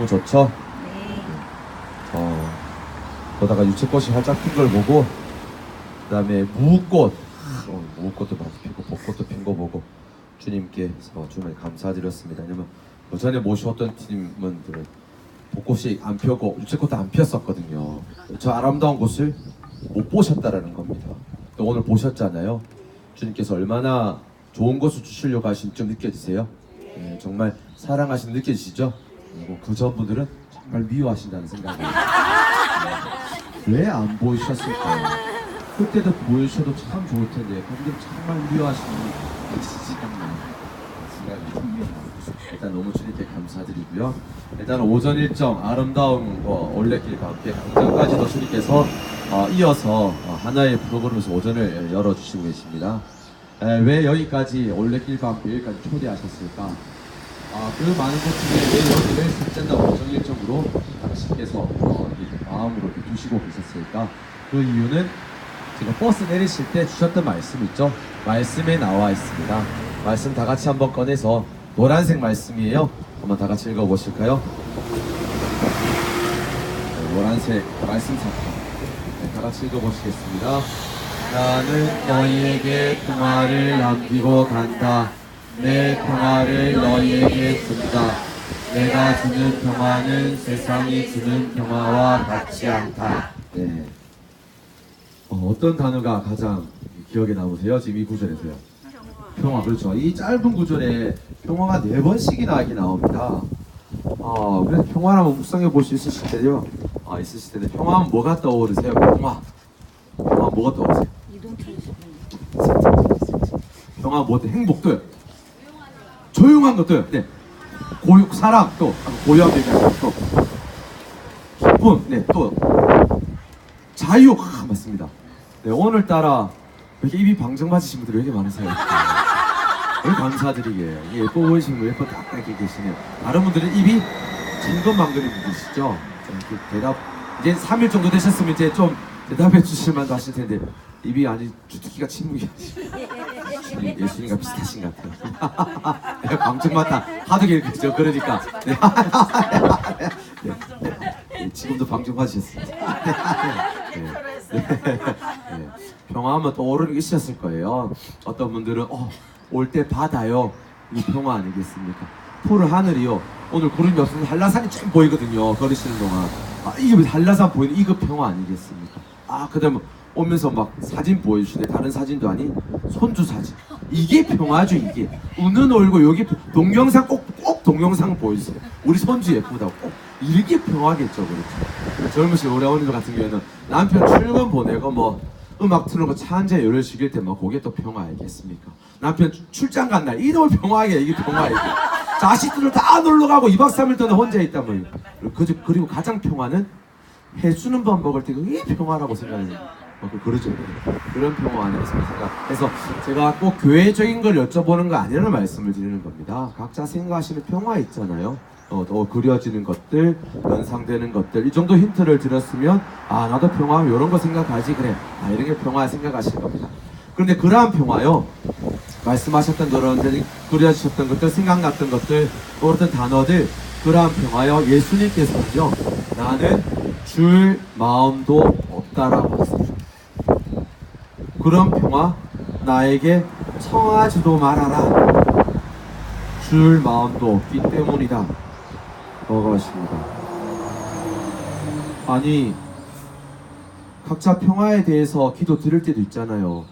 너무 좋죠? 보다가 유채꽃이 활짝 핀 걸 보고, 그 다음에 무꽃, 무꽃도 많이 피고 벚꽃도 핀 거 보고 주님께서 주님에 감사드렸습니다. 왜냐면 그 전에 모셔왔던 팀원들은 벚꽃이 안 피었고 유채꽃도 안 피었었거든요. 저 아름다운 곳을 못 보셨다라는 겁니다. 또 오늘 보셨잖아요. 주님께서 얼마나 좋은 것을 주시려고 하신 좀 느껴지세요? 네, 정말 사랑하시는 느껴지시죠? 그리고 그 전분들은 정말 미워하신다는 생각이 왜 안 보이셨을까요? 그때도 보여주셔도 참 좋을 텐데 근데 정말 미워하시는 생각이 듭니다. 일단 너무 주님께 감사드리고요. 일단 오전 일정 아름다운 올레길과 함께 강장까지도 주님께서 이어서 하나의 프로그램에서 오전을 열어주시고 계십니다. 왜 여기까지 올레길과 함께 여기까지 초대하셨을까? 그 많은 것 중에 왜 여기를 셋째나 오전 일정으로 당신께서 마음으로 두시고 계셨을까? 그 이유는 제가 버스 내리실 때 주셨던 말씀 있죠? 말씀에 나와 있습니다. 말씀 다 같이 한번 꺼내서 노란색 말씀이에요. 한번 다 같이 읽어보실까요? 노란색 말씀 사건. 다 같이 읽어보시겠습니다. 나는 너희에게 평화를 남기고 간다. 내 평화를 너희에게 준다. 내가 주는 평화는 세상이 주는 평화와 같지 않다. 네. 어떤 단어가 가장 기억에 남으세요? 지금 이 구절에서요. 평화. 그렇죠. 이 짧은 구절에 평화가 4번씩이나 이렇게 나옵니다. 그래서 평화를 한번 묵상해 볼 수 있으실 텐데요. 있으실 텐데 평화하면 뭐가 떠오르세요? 평화. 뭐가 떠오르세요? 평화 뭐든 행복도요. 조용한 것도요. 네. 고육 사랑 또 고요한 얘기하고 또 기쁨 네 또 자유 맞습니다. 네 오늘따라 왜 이렇게 입이 방정 맞으신 분들이 왜 이렇게 많으세요? 네, 감사드리게요. 예뻐 보이시는 분 예뻐 딱 이렇게 계시네요. 다른 분들은 입이 징긋망긋한 분이시죠? 대답 이제 3일 정도 되셨으면 이제 좀 대답해 주실 만도 하실 텐데 입이 아니 주특기가 침묵이 예수님과 비슷하신 것 같아요. 네, 방청 맞다 하도 길죠. 그러니까 네. 네, 지금도 방청 맞으셨습니다. 네. 평화하면 떠오르는 게 있으셨을 거예요. 어떤 분들은 올 때 바다요 이 평화 아니겠습니까? 푸른 하늘이요 오늘 구름이 없어서 한라산이 쭉 보이거든요. 걸으시는 동안 이게 한라산 보이는 이거 평화 아니겠습니까? 그다음에 오면서 막 사진 보여주시네. 다른 사진도 아닌 손주 사진. 이게 평화죠. 이게 웃는 얼굴 여기 동영상 꼭 동영상 보여주세요. 우리 손주 예쁘다고 꼭 이게 평화겠죠. 그렇죠. 젊으신 우리 어머니들 같은 경우에는 남편 출근 보내고 뭐 음악 틀는 거 차 한 잔 열을 죽일 때 뭐 그게 또 평화 알겠습니까? 남편 출장 간 날 이놈 평화하게 이게 평화 이게 자식들을 다 놀러 가고 2박 3일 동안 혼자 있다면 그리고 가장 평화는 해주는 밥 먹을 때 그게 평화라고 생각해요. 그러죠. 그런 평화 아니겠습니까? 그래서 제가 꼭 교회적인 걸 여쭤보는 거 아니라는 말씀을 드리는 겁니다. 각자 생각하시는 평화 있잖아요. 더 그려지는 것들, 연상되는 것들 이 정도 힌트를 드렸으면 나도 평화 이런 거 생각하지 그래 이런 게 평화 생각하실 겁니다. 그런데 그러한 평화요 말씀하셨던 그런 그려주셨던 것들 생각났던 것들 어떤 단어들 그러한 평화요 예수님께서는요 나는 줄 마음도 없다라고 했습니다. 그런 평화 나에게 청하지도 말아라. 줄 마음도 없기 때문이다. 그것입니다. 아니 각자 평화에 대해서 기도 드릴 때도 있잖아요.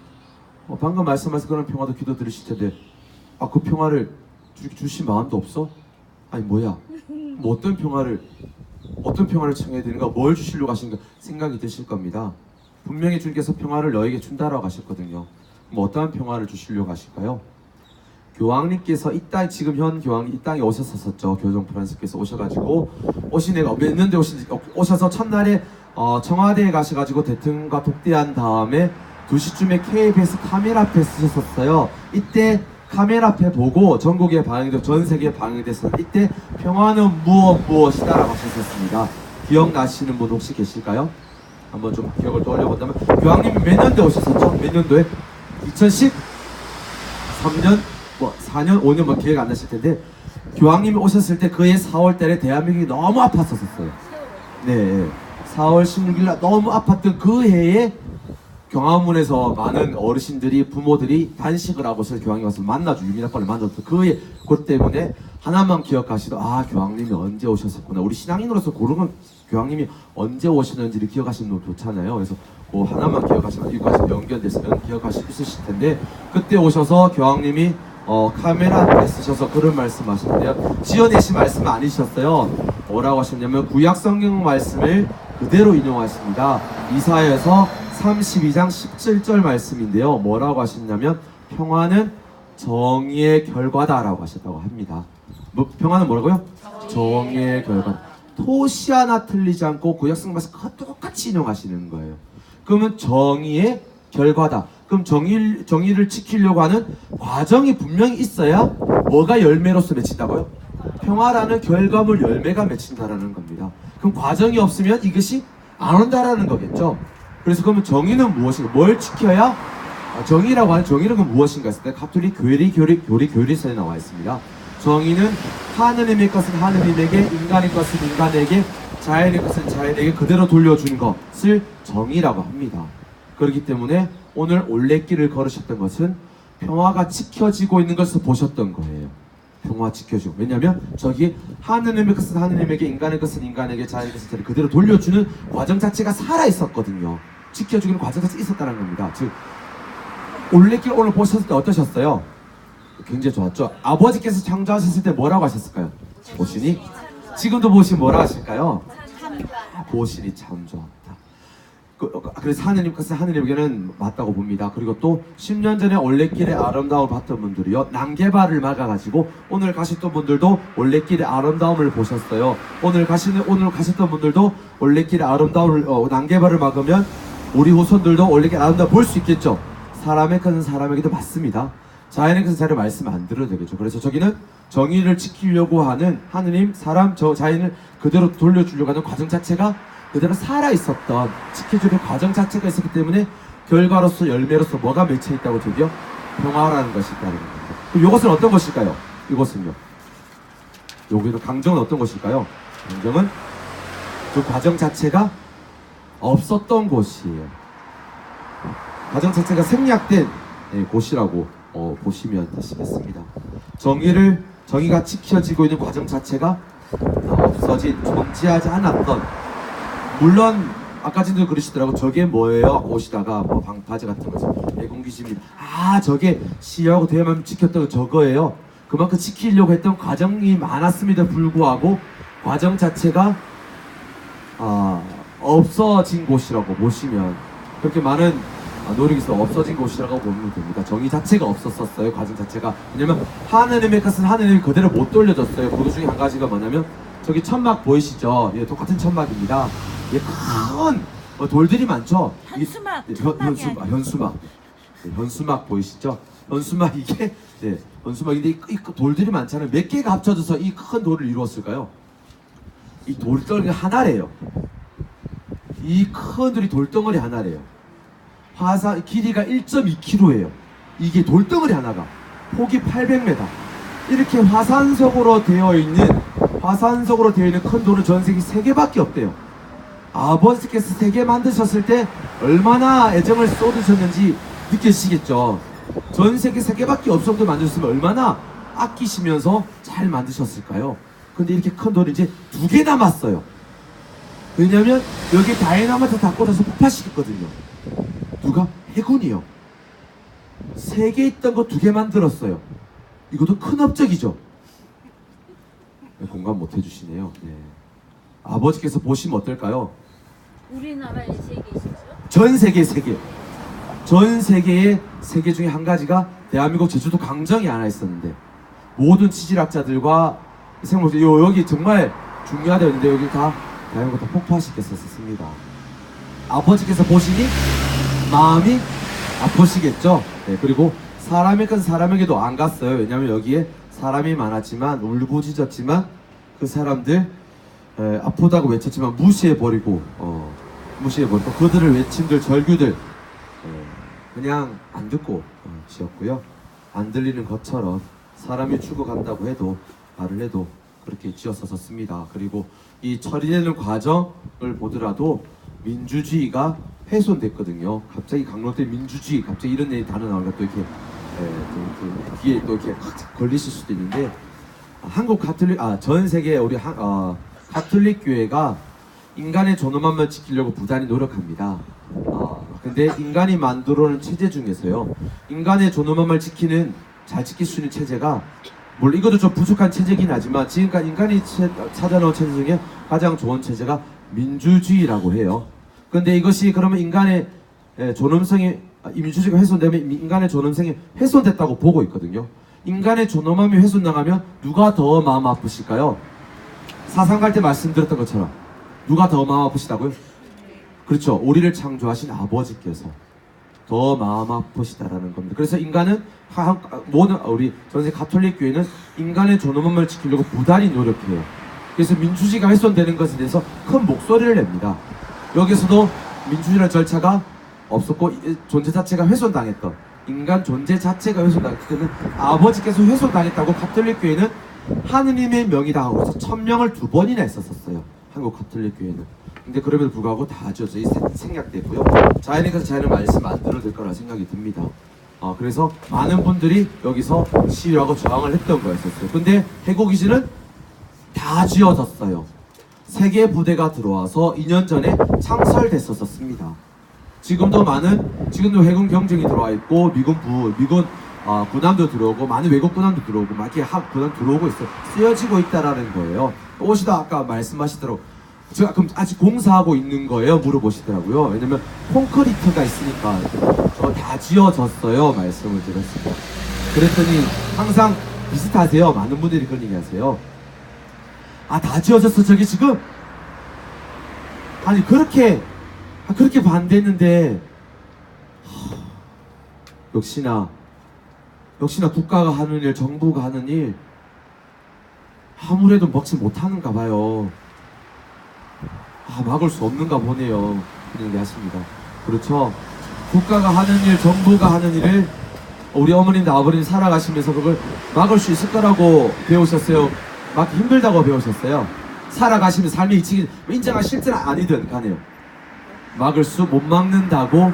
방금 말씀하신 그런 평화도 기도 드리실 텐데 그 평화를 주실 마음도 없어? 아니 뭐야? 뭐 어떤 평화를 청해야 되는가? 뭘 주시려고 하시는가? 생각이 드실 겁니다. 분명히 주님께서 평화를 너에게 준다라고 하셨거든요. 뭐 어떠한 평화를 주시려고 하실까요? 교황님께서 지금 현 교황이 이 땅에 오셨었죠. 교정 프란스께서 오셔가지고 오신 애가 몇 년대 오셔서 첫날에 청와대에 가셔가지고 대통령과 독대한 다음에 2시쯤에 KBS 카메라 앞에 쓰셨었어요. 이때 카메라 앞에 보고 전국에 반영되고 전 세계에 반영이 됐어요. 이때 평화는 무엇이다라고 하셨습니다. 기억나시는 분 혹시 계실까요? 한번 좀 기억을 떠올려본다면 교황님이 몇 년도에 오셨었죠? 몇 년도에? 2013년? 4년? 5년 뭐 기회가 안 나실 텐데 교황님이 오셨을 때 그해 4월 달에 대한민국이 너무 아팠었어요. 네, 4월 16일 날 너무 아팠던 그 해에 경화문에서 많은 어르신들이 부모들이 단식을 하고서 교황이 와서 만나주 유민 아빠를 만났던 그해 그 때문에 하나만 기억하시도 아 교황님이 언제 오셨었구나. 우리 신앙인으로서 그런 교황님이 언제 오시는지를 기억하시는 거 좋잖아요. 그래서 그 하나만 기억하시면 이거 연결됐으면 기억하실 수 있으실 텐데 그때 오셔서 교황님이 카메라 앞에 쓰셔서 그런 말씀 하셨는데요. 지어내신 말씀 아니셨어요. 뭐라고 하셨냐면 구약 성경 말씀을 그대로 인용하십니다. 이사야에서 32장 17절 말씀인데요. 뭐라고 하셨냐면 평화는 정의의 결과다라고 하셨다고 합니다. 평화는 뭐라고요? 정의의 결과. 토시 하나 틀리지 않고 구약 성경 말씀 똑같이 인용하시는 거예요. 그러면 정의의 결과다. 그럼 정의를 지키려고 하는 과정이 분명히 있어야 뭐가 열매로서 맺힌다고요? 평화라는 결과물 열매가 맺힌다라는 겁니다. 그럼 과정이 없으면 이것이 안 온다라는 거겠죠. 그래서 그러면 정의는 무엇인가? 뭘 지켜야 정의라고 하는 정의는 무엇인가 했을 때 카톨릭 교리서에 나와 있습니다. 정의는 하느님의 것은 하느님에게, 인간의 것은 인간에게, 자연의 것은 자연에게 그대로 돌려주는 것을 정의라고 합니다. 그렇기 때문에 오늘 올레길을 걸으셨던 것은 평화가 지켜지고 있는 것을 보셨던 거예요. 평화 지켜주고. 왜냐하면 저기 하느님의 것은 하느님에게, 인간의 것은 인간에게, 자연의 것은 자연에게 그대로 돌려주는 과정 자체가 살아있었거든요. 지켜주는 과정 자체가 있었다는 겁니다. 즉 올레길 오늘 보셨을 때 어떠셨어요? 굉장히 좋았죠? 아버지께서 창조하셨을 때 뭐라고 하셨을까요? 보시니? 지금도 보시면 뭐라 하실까요? 보시니 참 좋았다. 그래서 하느님 것은 하느님에게는 맞다고 봅니다. 그리고 또 10년 전에 올레길의 아름다움을 봤던 분들이요, 난개발을 막아가지고 오늘 가셨던 분들도 올레길의 아름다움을 보셨어요. 오늘 가셨던 분들도 올레길의 아름다움을 난개발을 막으면 우리 후손들도 올레길 아름다움 볼 수 있겠죠. 사람의 것은 사람에게도 맞습니다. 자연의 것은 자연의 말씀 안 들어도 되겠죠. 그래서 저기는 정의를 지키려고 하는 하느님, 사람, 자연을 그대로 돌려주려고 하는 과정 자체가 그대로 살아있었던, 지켜주는 과정 자체가 있었기 때문에 결과로서 열매로서 뭐가 맺혀있다고 저기요? 평화라는 것이 있다는 겁니다. 그럼 이것은 어떤 것일까요? 이것은요. 여기는 강정은 어떤 것일까요? 강정은 그 과정 자체가 없었던 곳이에요. 과정 자체가 생략된 곳이라고 보시면 되시겠습니다. 정의가 지켜지고 있는 과정 자체가 존재하지 않았던, 물론 아까 전도 그러시더라고. 저게 뭐예요? 오시다가 뭐 방파제 같은 거죠. 내공기심이 저게 시하고 대만 지켰던 거 저거예요. 그만큼 지키려고 했던 과정이 많았음에도 불구하고 과정 자체가 없어진 곳이라고 보시면, 그렇게 많은 노력이 있어 없어진 곳이라고 보면 됩니다. 정의 자체가 없었어요. 과정 자체가. 왜냐면 하느님의 것은 하느님이 그대로 못 돌려줬어요. 그 중에 한 가지가 뭐냐면 저기 천막 보이시죠? 예, 똑같은 천막입니다. 예, 큰 돌들이 많죠? 현수막. 현수막. 네, 현수막 보이시죠? 현수막 이게 현수막인데 이 돌들이 많잖아요. 몇 개가 합쳐져서 이 큰 돌을 이루었을까요? 이 돌덩이 하나래요. 이 큰 돌덩어리 하나래요. 길이가 1.2km예요. 이게 돌덩어리 하나가 폭이 800m. 이렇게 화산석으로 되어 있는 큰 돌은 전 세계 3개밖에 없대요. 아버지께서 3개 만드셨을 때 얼마나 애정을 쏟으셨는지 느끼시겠죠. 전 세계 3개밖에 없어도 만드셨으면 얼마나 아끼시면서 잘 만드셨을까요? 근데 이렇게 큰 돌이 이제 2개 남았어요. 왜냐면 여기 다이너마이트 다 꽂아서 폭파시켰거든요. 누가? 해군이요. 3개 있던 거 2개 만들었어요. 이것도 큰 업적이죠. 공감 못 해주시네요. 네. 아버지께서 보시면 어떨까요? 우리나라에 3개 있어요? 전 세계 3개. 전 세계의 3개 중에 한 가지가 대한민국 제주도 강정이 하나 있었는데, 모든 지질학자들과 생물학자 여기 정말 중요하다 했는데 여기 다 대한민국 다 폭파시켰었습니다. 아버지께서 보시니 마음이 아프시겠죠. 네, 그리고 사람의 것은 사람에게도 안 갔어요. 왜냐하면 여기에 사람이 많았지만, 울부짖었지만 그 사람들 아프다고 외쳤지만 무시해버리고 그들을 외침들 절규들 그냥 안 듣고 지었고요. 안 들리는 것처럼 사람이 죽어간다고 해도 말을 해도 그렇게 지어서 썼습니다. 그리고 이 처리되는 과정을 보더라도 민주주의가 훼손됐거든요. 갑자기 강론된 민주주의, 갑자기 이런 단어 나오니까 또 이렇게 또 귀에 또 이렇게 확 걸리실 수도 있는데, 한국 가톨릭, 전 세계 우리 가톨릭 교회가 인간의 존엄함을 지키려고 부단히 노력합니다. 근데 인간이 만들어놓은 체제 중에서요, 인간의 존엄함을 잘 지킬 수 있는 체제가, 물론 이것도 좀 부족한 체제긴 하지만 지금까지 인간이 찾아놓은 체제 중에 가장 좋은 체제가 민주주의라고 해요. 근데 이것이 그러면 인간의 존엄성이, 민주주의가 훼손되면 인간의 존엄성이 훼손됐다고 보고 있거든요. 인간의 존엄함이 훼손당하면 누가 더 마음 아프실까요? 사상 갈 때 말씀드렸던 것처럼 누가 더 마음 아프시다고요? 그렇죠. 우리를 창조하신 아버지께서 더 마음 아프시다라는 겁니다. 그래서 인간은 모든 우리 전세 가톨릭 교회는 인간의 존엄함을 지키려고 부단히 노력해요. 그래서 민주주의가 훼손되는 것에 대해서 큰 목소리를 냅니다. 여기서도 민주주의라는 절차가 없었고 존재 자체가 훼손당했던, 인간 존재 자체가 훼손당했기 때문에 아버지께서 훼손당했다고 가톨릭 교회는 하느님의 명이다 하고 해서 천명을 2번이나 했었어요. 한국 가톨릭 교회는. 근데 그럼에도 불구하고 다 지어져 생략됐고요. 자연인께서 자연을 말씀 안 들어도 될 거라 생각이 듭니다. 그래서 많은 분들이 여기서 시위하고 저항을 했던 거였었어요. 근데 해고기지는 다 지어졌어요. 세계 부대가 들어와서 2년 전에 창설됐었습니다. 지금도 해군 경쟁이 들어와 있고 미군 군함도 들어오고 많은 외국 군함도 들어오고 막 이렇게 군함 들어오고 있어요. 쓰여지고 있다라는 거예요. 오시다 아까 말씀하시더라고. 제가 그럼 아직 공사하고 있는 거예요? 물어보시더라고요. 왜냐면 콘크리트가 있으니까 다 지어졌어요. 말씀을 드렸습니다. 그랬더니 항상 비슷하세요. 많은 분들이 그런 얘기 하세요. 다 지어졌어 저기 지금? 아니 그렇게 반대했는데 역시나 국가가 하는 일, 정부가 하는 일 아무래도 먹지 못하는가 봐요. 막을 수 없는가 보네요. 그런 얘기 하십니다. 그렇죠. 국가가 하는 일, 정부가 하는 일을 우리 어머님들 아버님 살아가시면서 그걸 막을 수 있을 거라고 배우셨어요? 막 힘들다고 배우셨어요? 살아가시면서 삶의 이치기 인정한 실제는 아니든 간에요. 못 막는다고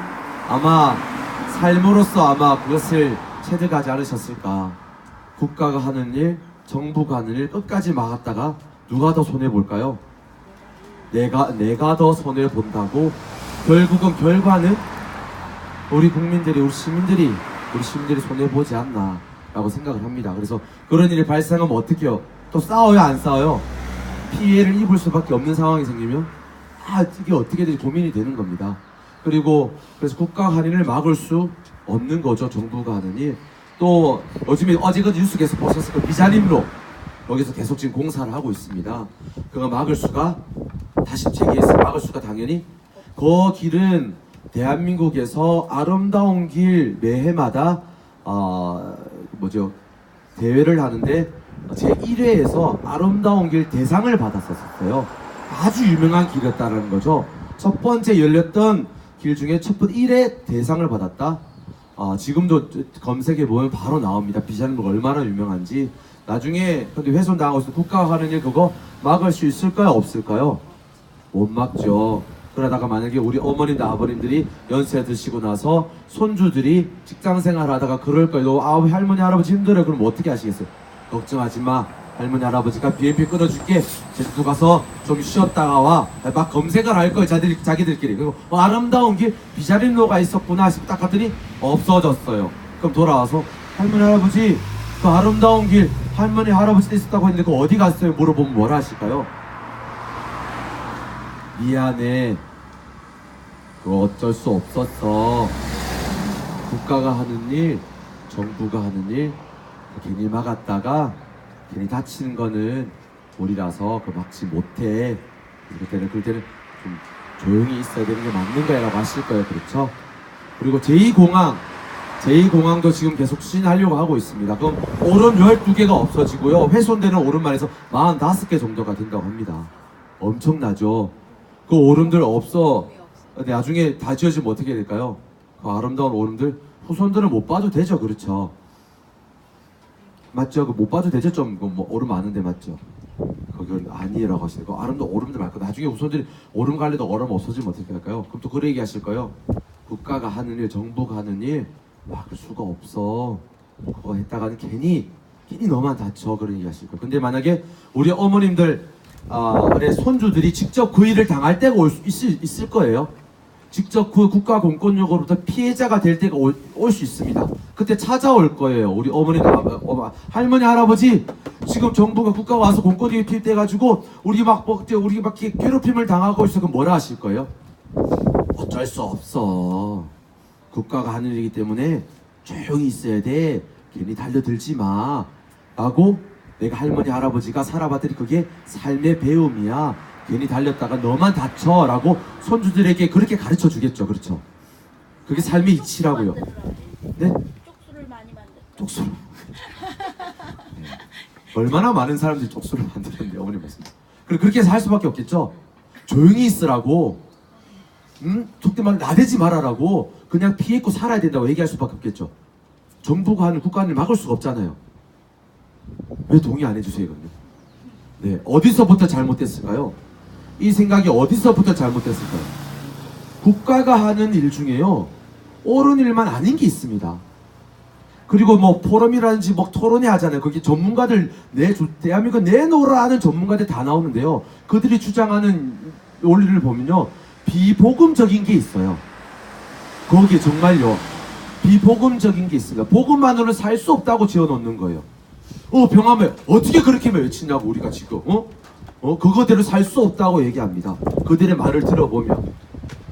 아마 삶으로서 아마 그것을 체득하지 않으셨을까. 국가가 하는 일, 정부가 하는 일 끝까지 막았다가 누가 더 손해볼까요? 내가 더 손해본다고 결국은 결과는 우리 국민들이, 우리 시민들이 손해보지 않나 라고 생각을 합니다. 그래서 그런 일이 발생하면 어떡해요? 또 싸워요? 안 싸워요? 피해를 입을 수밖에 없는 상황이 생기면 이게 어떻게 될지 고민이 되는 겁니다. 그래서 국가 할인을 막을 수 없는 거죠. 정부가 하는 일. 또 요즘에 어제그 뉴스 계속 보셨을 거예요. 비자림로 여기서 계속 지금 공사를 하고 있습니다. 그거 막을 수가 당연히 그 길은 대한민국에서 아름다운 길 매해마다 대회를 하는데 제1회에서 아름다운 길 대상을 받았었어요. 아주 유명한 길이었다는 거죠. 첫 번째 열렸던 길 중에 첫 번째 1회 대상을 받았다. 지금도 검색해 보면 바로 나옵니다. 비자림로가 얼마나 유명한지. 나중에 근데 훼손당하고 있어. 국가가 하는 일 그거 막을 수 있을까요? 없을까요? 못 막죠. 그러다가 만약에 우리 어머님들 아버님들이 연세 드시고 나서 손주들이 직장생활 하다가 그럴 거예요. 할머니 할아버지 힘들어요. 그럼 어떻게 하시겠어요? 걱정하지 마. 할머니 할아버지가 비행기 끊어줄게. 제주도 가서 좀 쉬었다가 와. 막 검색을 할 거예요. 자기들끼리. 그리고 아름다운 길 비자림로가 있었구나 싶어 딱 갔더니 없어졌어요. 그럼 돌아와서 할머니 할아버지 그 아름다운 길 할머니 할아버지도 있었다고 했는데 그거 어디 갔어요? 물어보면 뭐라 하실까요? 미안해. 그거 어쩔 수 없었어. 국가가 하는 일, 정부가 하는 일 괜히 막았다가 괜히 다치는 거는 우리라서 그 막지 못해. 그럴 때는 좀 조용히 있어야 되는 게 맞는 거야 라고 하실 거예요. 그렇죠? 그리고 제2공항도 지금 계속 추진하려고 하고 있습니다. 그럼 오름 12개가 없어지고요. 훼손되는 오름만 해서 45개 정도가 된다고 합니다. 엄청나죠? 그 오름들 근데 나중에 다 지어지면 어떻게 될까요? 그 아름다운 오름들 후손들은 못 봐도 되죠. 그렇죠? 맞죠? 그 못 봐도 되죠? 좀뭐 얼음 많은데 맞죠? 거기 아니라고 하시니까 얼음도 얼음도 많고 나중에 우선들이 얼음 갈래도 얼음 없어지면 어떻게 할까요? 그럼 또 그런 얘기 하실 거예요. 국가가 하는 일, 정부가 하는 일 막을 수가 없어. 그거 했다가는 괜히 너만 다쳐. 그런 얘기 하실 거예요. 근데 만약에 우리 어머님들 우리 손주들이 직접 그 일을 당할 때가 있을 거예요. 직접 그 국가 공권력으로부터 피해자가 될 때가 올 수 있습니다. 그때 찾아올 거예요. 우리 어머니나 할머니, 할아버지, 지금 정부가 국가가 와서 공권력이 투입돼가지고 우리 막 괴롭힘을 당하고 있어. 그럼 뭐라 하실 거예요? 어쩔 수 없어. 국가가 하는 일이기 때문에 조용히 있어야 돼. 괜히 달려들지 마. 라고 내가 할머니, 할아버지가 살아봤더니 그게 삶의 배움이야. 괜히 달렸다가 너만 다쳐. 라고 손주들에게 그렇게 가르쳐 주겠죠. 그렇죠? 그게 삶의 이치라고요. 네? 쪽수를 많이 만들어. 쪽수를. 네. 얼마나 많은 사람들이 쪽수를 만드는데 어머니 말씀. 그렇게 해서 할 수밖에 없겠죠. 조용히 있으라고, 속된 말로 나대지 말아라고 그냥 피해 있고 살아야 된다고 얘기할 수밖에 없겠죠. 정부가 하는 국가를 막을 수가 없잖아요. 왜 동의 안 해주세요, 그럼요? 네, 어디서부터 잘못됐을까요? 이 생각이 어디서부터 잘못됐을까요? 국가가 하는 일 중에요, 옳은 일만 아닌 게 있습니다. 그리고 뭐 포럼이라든지 뭐 토론회 하잖아요. 거기 전문가들 대한민국 내놓으라 하는 전문가들 다 나오는데요. 그들이 주장하는 논리를 보면요, 비복음적인 게 있어요. 거기에 정말요 비복음적인 게 있습니다. 복음만으로는 살 수 없다고 지어놓는 거예요. 병하면 어떻게 그렇게 외치냐고 우리가 지금 그거대로 살 수 없다고 얘기합니다. 그들의 말을 들어보면.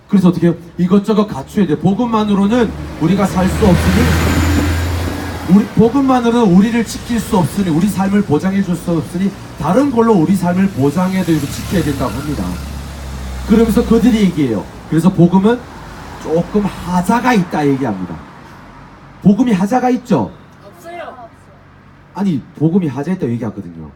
그래서 어떻게 해요? 이것저것 갖춰야 돼. 복음만으로는 우리가 살 수 없으니, 복음만으로는 우리를 지킬 수 없으니, 우리 삶을 보장해 줄 수 없으니 다른 걸로 우리 삶을 보장해야 되고 지켜야 된다고 합니다. 그러면서 그들이 얘기해요. 그래서 복음은 조금 하자가 있다 얘기합니다. 복음이 하자가 있죠? 없어요. 아니, 복음이 하자 있다고 얘기하거든요.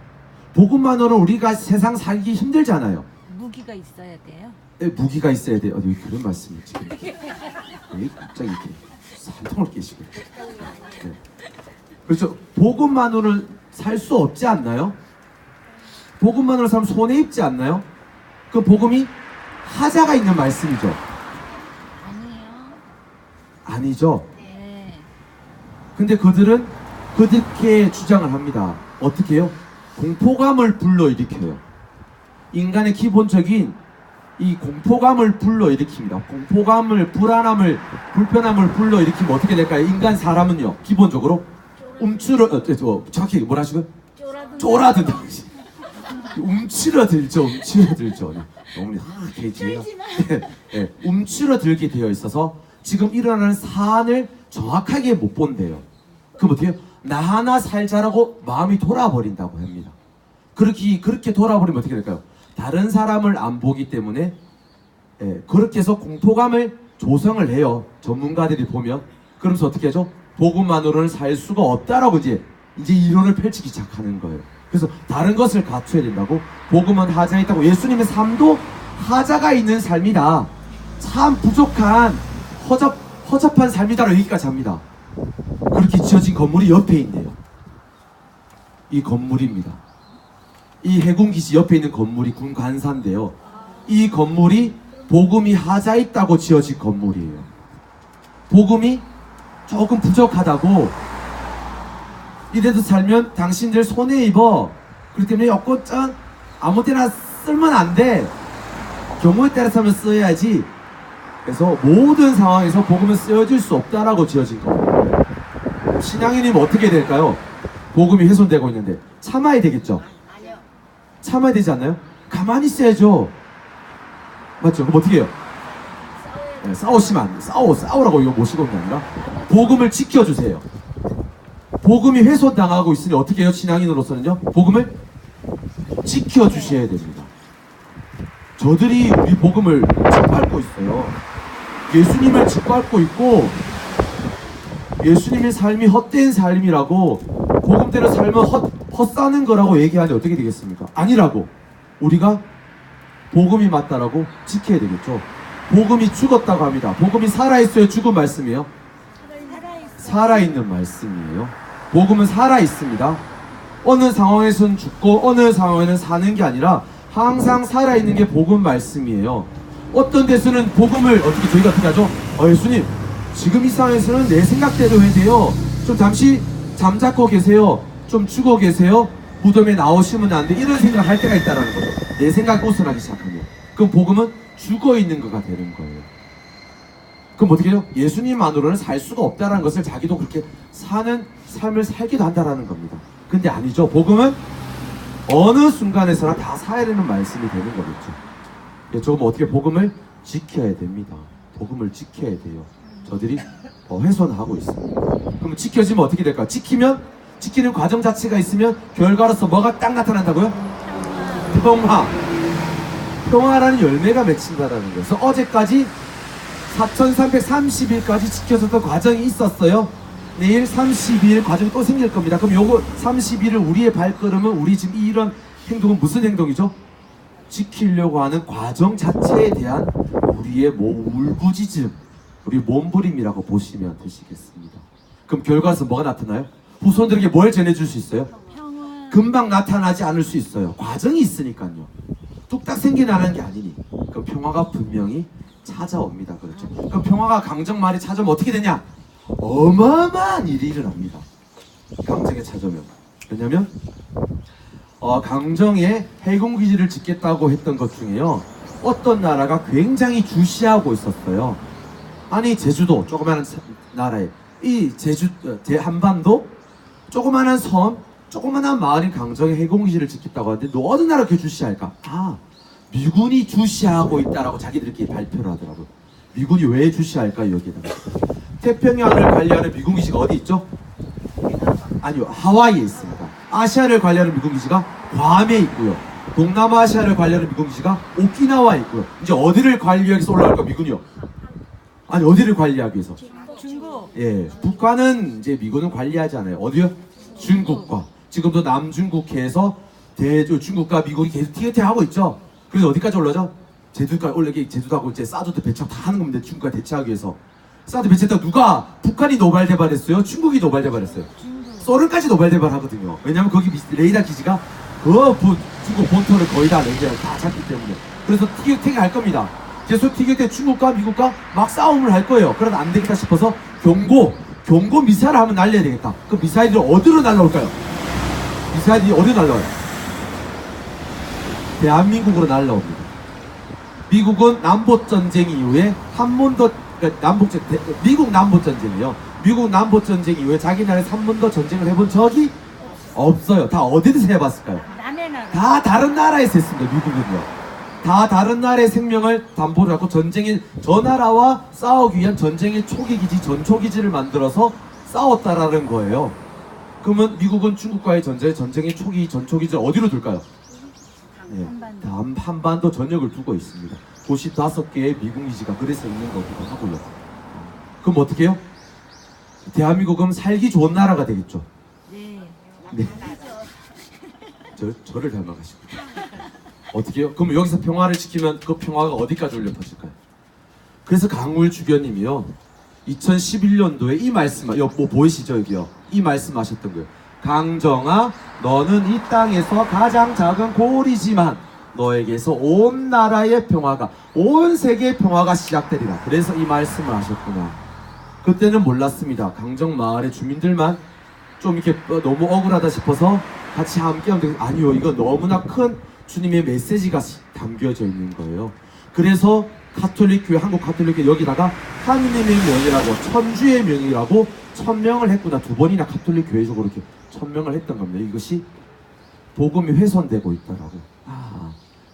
복음만으로는 우리가 세상 살기 힘들잖아요. 무기가 있어야 돼요. 네, 무기가 있어야 돼요. 왜 그런 말씀을 지금? 왜 갑자기 이렇게 산통을 깨시고? 네. 그렇죠. 복음만으로는 살 수 없지 않나요? 복음만으로 살면 손해 입지 않나요? 그 복음이 하자가 있는 말씀이죠. 아니에요. 아니죠. 네. 근데 그들은 그렇게 주장을 합니다. 어떻게 해요? 공포감을 불러일으켜요. 인간의 기본적인 이 공포감을 불러일으킵니다. 공포감을, 불안함을, 불편함을 불러일으키면 어떻게 될까요? 인간 사람은요, 기본적으로 정확히 뭐라 하시고요? 쪼라든다. 움츠러들죠. 너무 개지가. 움츠러들게 되어 있어서 지금 일어나는 사안을 정확하게 못 본대요. 그럼 어떻게 해요? 나 하나 살자라고 마음이 돌아버린다고 합니다. 그렇게 돌아버리면 어떻게 될까요? 다른 사람을 안 보기 때문에 그렇게 해서 공포감을 조성을 해요. 전문가들이 보면. 그러면서 어떻게 하죠? 복음만으로는 살 수가 없다라고 이제 이론을 펼치기 시작하는 거예요. 그래서 다른 것을 갖춰야 된다고. 복음은 하자가 있다고. 예수님의 삶도 하자가 있는 삶이다. 참 부족한 허접한 삶이다라고 얘기까지 합니다. 그렇게 지어진 건물이 옆에 있네요. 이 건물입니다. 이 해군기지 옆에 있는 건물이 군관사인데요. 이 건물이 복음이 하자 있다고 지어진 건물이에요. 복음이 조금 부족하다고, 이래도 살면 당신들 손해 입어. 그렇기 때문에 여권장 아무 때나 쓰면 안 돼. 경우에 따라서는 써야지. 그래서 모든 상황에서 복음은 쓰여질 수 없다라고 지어진 겁니다. 신앙인이면 어떻게 될까요? 복음이 훼손되고 있는데 참아야 되겠죠? 아니요. 참아야 되지 않나요? 가만히 있어야죠. 맞죠? 그럼 어떻게 해요? 네, 싸우시면 안 돼요. 싸우라고 이거 모시고 온 게 아니라 복음을 지켜주세요. 복음이 훼손당하고 있으니 어떻게 해요? 신앙인으로서는요, 복음을 지켜주셔야 됩니다. 저들이 우리 복음을 짓밟고 있어요. 예수님을 짓밟고 있고, 예수님의 삶이 헛된 삶이라고, 복음대로 살면 헛사는 거라고 얘기하는데 어떻게 되겠습니까? 아니라고 우리가 복음이 맞다라고 지켜야 되겠죠. 복음이 죽었다고 합니다. 복음이 살아있어요? 죽은 말씀이에요? 살아있는 말씀이에요. 복음은 살아 있습니다. 어느 상황에서는 죽고 어느 상황에는 사는 게 아니라 항상 살아 있는 게 복음 말씀이에요. 어떤 데서는 복음을 저희가 어떻게 하죠? 예수님, 지금 이 상황에서는 내 생각대로 해야 돼요. 좀 잠시 잠자코 계세요. 좀 죽어 계세요. 무덤에 나오시면 안 돼. 이런 생각을 할 때가 있다는 거죠. 내 생각 우선하기 시작하면. 그럼 복음은 죽어 있는 거가 되는 거예요. 그럼 어떻게 해요? 예수님만으로는 살 수가 없다는 것을 자기도 그렇게 사는 삶을 살기도 한다는 겁니다. 근데 아니죠. 복음은 어느 순간에서나 다 살아야 되는 말씀이 되는 거겠죠. 조금 어떻게 복음을 지켜야 됩니다. 복음을 지켜야 돼요. 저들이 훼손하고 있습니다. 그럼 지켜지면 어떻게 될까? 지키는 과정 자체가 있으면 결과로서 뭐가 딱 나타난다고요? 평화라는 열매가 맺힌다라는 거예요. 그래서 어제까지 4330일까지 지켜졌던 과정이 있었어요. 내일 32일 과정이 또 생길 겁니다. 그럼 요거 32일 우리의 발걸음은 우리 지금 이런 행동은 무슨 행동이죠? 지키려고 하는 과정 자체에 대한 우리의 울부짖음, 우리 몸부림이라고 보시면 되시겠습니다. 그럼 결과에서 뭐가 나타나요? 후손들에게 뭘 전해줄 수 있어요? 평화. 금방 나타나지 않을 수 있어요. 과정이 있으니까요. 뚝딱 생겨나는 게 아니니. 그럼 평화가 분명히 찾아옵니다. 그렇죠? 그럼 평화가 강정말이 찾아오면 어떻게 되냐? 어마어마한 일이 일어납니다. 강정에 찾아오면. 왜냐면 강정에 해군기지를 짓겠다고 했던 것 중에요, 어떤 나라가 굉장히 주시하고 있었어요. 아니 제주도 조그마한 나라에 이 한반도 조그마한 섬, 조그마한 마을인 강정에 해군기지를 짓겠다고 하는데 어느 나라가 그렇게 주시할까? 미군이 주시하고 있다라고 자기들끼리 발표를 하더라고요. 미군이 왜 주시할까요? 여기다가 태평양을 관리하는 미군기지가 어디 있죠? 아니요, 하와이에 있습니다. 아시아를 관리하는 미군기지가 괌에 있고요. 동남아시아를 관리하는 미군기지가 오키나와에 있고요. 이제 어디를 관리하기 위해서 올라갈까, 미군이요? 아니, 어디를 관리하기 위해서? 중국. 예, 북한은 이제 미군은 관리하지 않아요. 어디요? 중국과. 지금도 남중국해에서 중국과 미군이 계속 티격태격하고 있죠. 그래서 어디까지 올라죠? 제주도까지 올라게, 제주도하고 이제 사드도 배치하고 다 하는 겁니다. 중국과 대치하기 위해서. 사드 배치했다가 누가? 북한이 노발대발했어요? 중국이 노발대발했어요? 소련까지 노발대발하거든요. 왜냐면 거기 레이더 기지가 중국 본토를 거의 다 레이더를 다 잡기 때문에. 그래서 티격태격 할 겁니다. 계속 티격태격 중국과 미국과 막 싸움을 할 거예요. 그러다 안 되겠다 싶어서 경고 미사일을 한번 날려야 되겠다. 그 미사일이 어디로 날라올까요? 미사일이 어디로 날라와요? 대한민국으로 날라옵니다. 미국은 남북전쟁 이후에 미국 남북전쟁이요. 미국 남북전쟁 이후에 자기 나라에 한 번도 전쟁을 해본 적이 없어요. 다 어디서 해봤을까요? 남의 나라. 다 다른 나라에서 했습니다. 미국은요. 다 다른 나라의 생명을 담보를 하고 저 나라와 싸우기 위한 전쟁의 초기기지, 전초기지를 만들어서 싸웠다라는 거예요. 그러면 미국은 중국과의 전쟁의 초기, 전초기지를 어디로 둘까요? 네, 한반도 전역을 두고 있습니다. 95개의 미군 기지가 그래서 있는 거기도 하고요. 그럼 어떻게 해요? 대한민국은 살기 좋은 나라가 되겠죠. 네. 네. 저를 닮아가시고. 어떻게 해요? 그럼 여기서 평화를 지키면 그 평화가 어디까지 올려 퍼질까요? 그래서 강울 주교님이요, 2011년도에 이 말씀, 보이시죠 여기요? 이 말씀하셨던 거예요. 강정아, 너는 이 땅에서 가장 작은 고리지만 너에게서 온 나라의 평화가, 온 세계의 평화가 시작되리라. 그래서 이 말씀을 하셨구나. 그때는 몰랐습니다. 강정 마을의 주민들만 좀 이렇게 너무 억울하다 싶어서 같이 함께 하면 아니요, 이거 너무나 큰 주님의 메시지가 담겨져 있는 거예요. 그래서 가톨릭 교회, 한국 가톨릭 교회 여기다가 하느님의 명이라고, 천주의 명이라고 천명을 했구나. 2번이나 가톨릭 교회적으로 이렇게 천명을 했던 겁니다. 이것이 복음이 훼손되고 있다라고.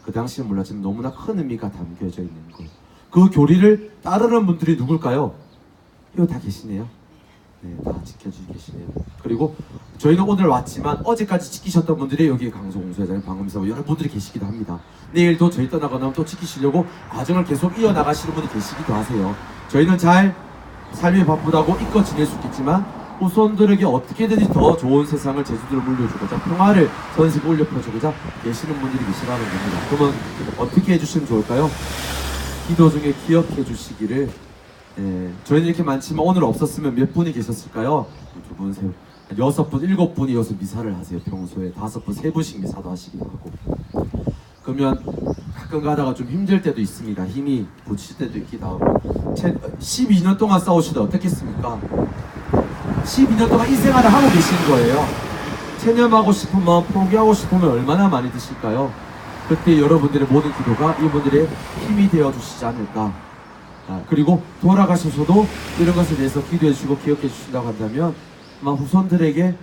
그 당시에 몰랐지만 너무나 큰 의미가 담겨져 있는 거예요. 그 교리를 따르는 분들이 누굴까요? 이거 다 계시네요. 네, 다 지켜주고 계시네요. 그리고 저희는 오늘 왔지만 어제까지 지키셨던 분들이 여기 강소공소회장님, 방금서 여러 분들이 계시기도 합니다. 내일도 저희 떠나고 나면 또 지키시려고 과정을 계속 이어나가시는 분이 계시기도 하세요. 저희는 잘 삶이 바쁘다고 잊고 지낼 수 있겠지만 후손들에게 어떻게든지 더 좋은 세상을 제주도로 물려주고자, 평화를 전 세계에 올려 펴주고자 계시는 분들이 계시라는 겁니다. 그러면 어떻게 해주시면 좋을까요? 기도 중에 기억해 주시기를. 저희는 이렇게 많지만 오늘 없었으면 몇 분이 계셨을까요? 2분, 3분. 6분, 7분이 여기서 미사를 하세요. 평소에 5분, 3분씩 미사도 하시기도 하고. 그러면 가끔 가다가 좀 힘들 때도 있습니다. 힘이 붙일 때도 있기도 하고. 12년 동안 싸우시다 어떻겠습니까? 12년 동안 이 생활을 하고 계신 거예요. 체념하고 싶으면, 포기하고 싶으면 얼마나 많이 드실까요? 그때 여러분들의 모든 기도가 이분들의 힘이 되어 주시지 않을까. 그리고 돌아가셔서도 이런 것에 대해서 기도해 주시고 기억해 주신다고 한다면 아마 후손들에게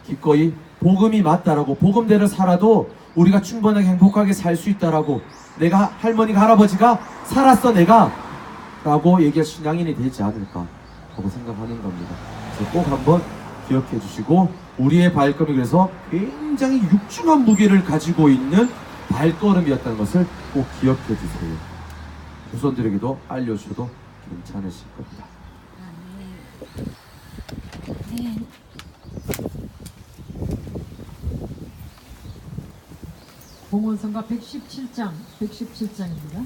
기꺼이 복음이 맞다라고, 복음대로 살아도 우리가 충분하게 행복하게 살 수 있다라고, 내가 할머니가 할아버지가 살았어 내가 라고 얘기할 신앙인이 되지 않을까 하고 생각하는 겁니다. 그래서 꼭 한번 기억해 주시고, 우리의 발걸음이 그래서 굉장히 육중한 무게를 가지고 있는 발걸음이었다는 것을 꼭 기억해 주세요. 후손들에게도 알려주셔도 괜찮으실 겁니다. 네. 봉헌성가 117장, 117장입니다.